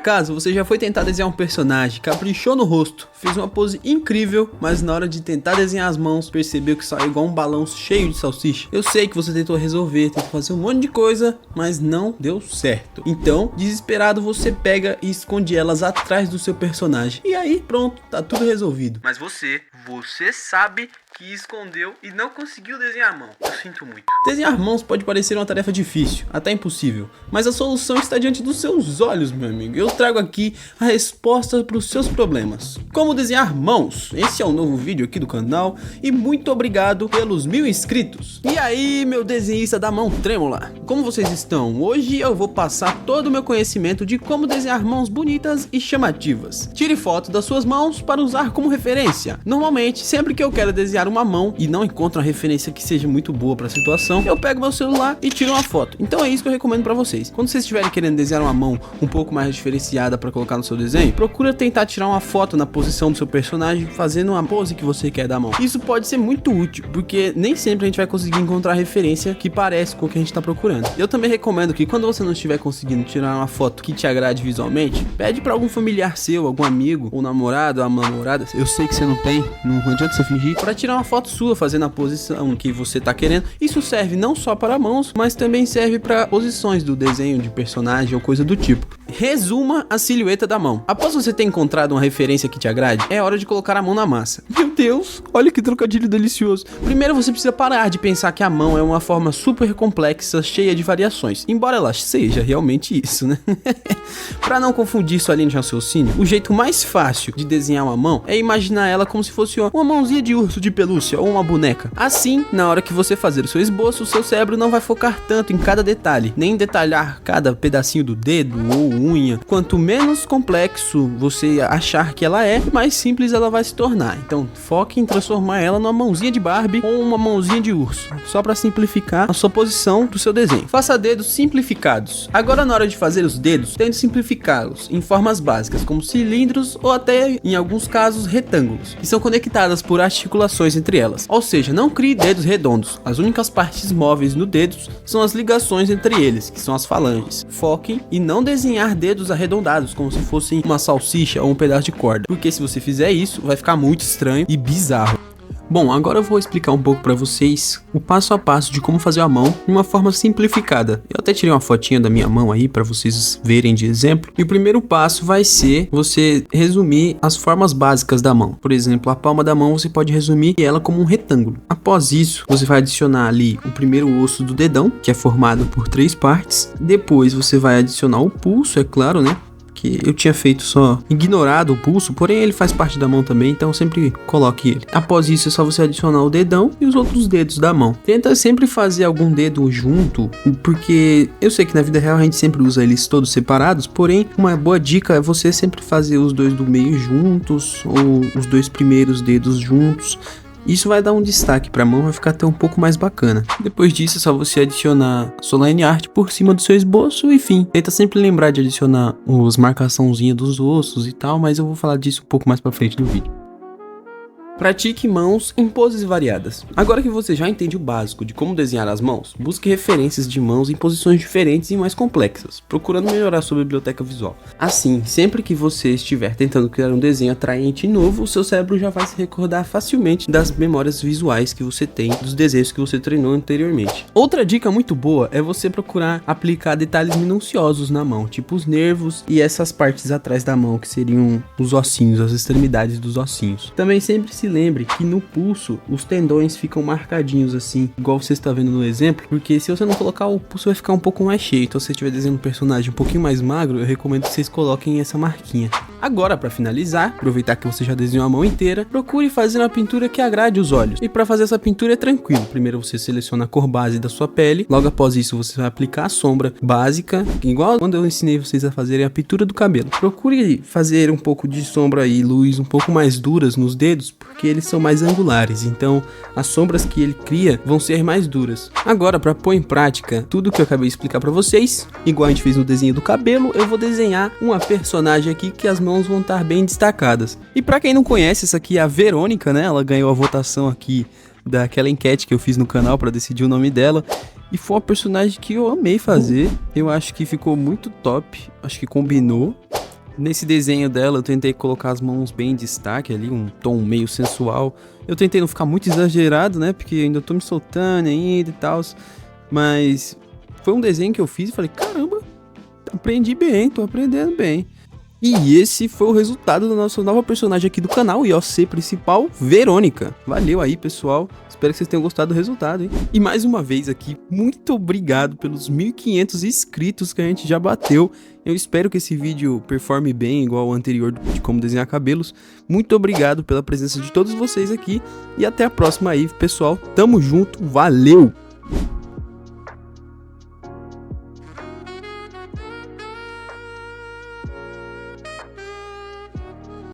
acaso você já foi tentar desenhar um personagem, caprichou no rosto, fez uma pose incrível, mas na hora de tentar desenhar as mãos, percebeu que saiu igual um balão cheio de salsicha? Eu sei que você tentou resolver, tentou fazer um monte de coisa, mas não deu certo. Então, desesperado, você pega e esconde elas atrás do seu personagem. E aí, pronto, tá tudo resolvido. Mas você sabe que escondeu e não conseguiu desenhar a mão. Eu sinto muito. Desenhar mãos pode parecer uma tarefa difícil, até impossível, mas a solução está diante dos seus olhos, meu amigo. Eu trago aqui a resposta para os seus problemas. Como desenhar mãos? Esse é um novo vídeo aqui do canal e muito obrigado pelos 1000 inscritos. E aí, meu desenhista da mão trêmula, como vocês estão? Hoje eu vou passar todo o meu conhecimento de como desenhar mãos bonitas e chamativas. Tire foto das suas mãos para usar como referência. Normalmente, sempre que eu quero desenhar uma mão e não encontro uma referência que seja muito boa para a situação, eu pego meu celular e tiro uma foto. Então é isso que eu recomendo para vocês. Quando vocês estiverem querendo desenhar uma mão um pouco mais diferenciada para colocar no seu desenho, procura tentar tirar uma foto na posição do seu personagem, fazendo uma pose que você quer da mão. Isso pode ser muito útil, porque nem sempre a gente vai conseguir encontrar a referência que parece com o que a gente está procurando. Eu também recomendo que quando você não estiver conseguindo tirar uma foto que te agrade visualmente, pede para algum familiar seu, algum amigo, ou namorado, ou namorada, eu sei que você não tem, não adianta você fingir, para tirar uma foto sua fazendo a posição que você tá querendo. Isso serve não só para mãos, mas também serve para posições do desenho de personagem ou coisa do tipo. Resuma a silhueta da mão. Após você ter encontrado uma referência que te agrade, é hora de colocar a mão na massa. Meu Deus, olha que trocadilho delicioso. Primeiro você precisa parar de pensar que a mão é uma forma super complexa, cheia de variações, embora ela seja realmente isso, né? Para não confundir sua linha de raciocínio, o jeito mais fácil de desenhar uma mão é imaginar ela como se fosse uma mãozinha de urso de pelúcia ou uma boneca. Assim, na hora que você fazer o seu esboço, o seu cérebro não vai focar tanto em cada detalhe, nem detalhar cada pedacinho do dedo ou unha. Quanto menos complexo você achar que ela é, mais simples ela vai se tornar. Então, foque em transformar ela numa mãozinha de Barbie ou uma mãozinha de urso, só para simplificar a sua posição do seu desenho. Faça dedos simplificados. Agora, na hora de fazer os dedos, tente simplificá-los em formas básicas, como cilindros ou até, em alguns casos, retângulos, que são conectadas por articulações entre elas. Ou seja, não crie dedos redondos. As únicas partes móveis no dedo são as ligações entre eles, que são as falanges. Foquem em não desenhar dedos arredondados, como se fossem uma salsicha ou um pedaço de corda, porque se você fizer isso, vai ficar muito estranho e bizarro. Bom, agora eu vou explicar um pouco pra vocês o passo a passo de como fazer a mão de uma forma simplificada. Eu até tirei uma fotinha da minha mão aí pra vocês verem de exemplo. E o primeiro passo vai ser você resumir as formas básicas da mão. Por exemplo, a palma da mão você pode resumir ela como um retângulo. Após isso, você vai adicionar ali o primeiro osso do dedão, que é formado por 3 partes. Depois você vai adicionar o pulso, é claro, né? Que eu tinha feito só ignorado o pulso, porém ele faz parte da mão também, então sempre coloque ele. Após isso é só você adicionar o dedão e os outros dedos da mão. Tenta sempre fazer algum dedo junto, porque eu sei que na vida real a gente sempre usa eles todos separados, porém uma boa dica é você sempre fazer os dois do meio juntos ou os 2 primeiros dedos juntos. Isso vai dar um destaque para a mão, vai ficar até um pouco mais bacana. Depois disso é só você adicionar a sua line art por cima do seu esboço, enfim. Tenta sempre lembrar de adicionar as marcaçãozinhas dos ossos e tal, mas eu vou falar disso um pouco mais para frente no vídeo. Pratique mãos em poses variadas. Agora que você já entende o básico de como desenhar as mãos, busque referências de mãos em posições diferentes e mais complexas, procurando melhorar sua biblioteca visual. Assim, sempre que você estiver tentando criar um desenho atraente e novo, o seu cérebro já vai se recordar facilmente das memórias visuais que você tem dos desenhos que você treinou anteriormente. Outra dica muito boa é você procurar aplicar detalhes minuciosos na mão, tipo os nervos e essas partes atrás da mão, que seriam os ossinhos, as extremidades dos ossinhos. Também sempre se lembre que no pulso os tendões ficam marcadinhos assim, igual você está vendo no exemplo, porque se você não colocar, o pulso vai ficar um pouco mais cheio. Então se você estiver desenhando um personagem um pouquinho mais magro, eu recomendo que vocês coloquem essa marquinha. Agora, para finalizar, aproveitar que você já desenhou a mão inteira, procure fazer uma pintura que agrade os olhos. E para fazer essa pintura é tranquilo. Primeiro você seleciona a cor base da sua pele, logo após isso você vai aplicar a sombra básica, igual quando eu ensinei vocês a fazerem a pintura do cabelo. Procure fazer um pouco de sombra e luz um pouco mais duras nos dedos, porque eles são mais angulares, então as sombras que ele cria vão ser mais duras. Agora, para pôr em prática tudo que eu acabei de explicar para vocês, igual a gente fez no desenho do cabelo, eu vou desenhar uma personagem aqui que as mãos vão estar bem destacadas. E para quem não conhece, essa aqui é a Verônica, né? Ela ganhou a votação aqui daquela enquete que eu fiz no canal para decidir o nome dela. E foi uma personagem que eu amei fazer. Eu acho que ficou muito top, acho que combinou. Nesse desenho dela eu tentei colocar as mãos bem em destaque ali, um tom meio sensual. Eu tentei não ficar muito exagerado, né, porque ainda tô me soltando ainda e tal. Mas foi um desenho que eu fiz e falei, caramba, aprendi bem, tô aprendendo bem. E esse foi o resultado da nossa nova personagem aqui do canal, IOC principal, Verônica. Valeu aí, pessoal. Espero que vocês tenham gostado do resultado, hein? E mais uma vez aqui, muito obrigado pelos 1.500 inscritos que a gente já bateu. Eu espero que esse vídeo performe bem, igual o anterior de como desenhar cabelos. Muito obrigado pela presença de todos vocês aqui. E até a próxima aí, pessoal. Tamo junto, valeu!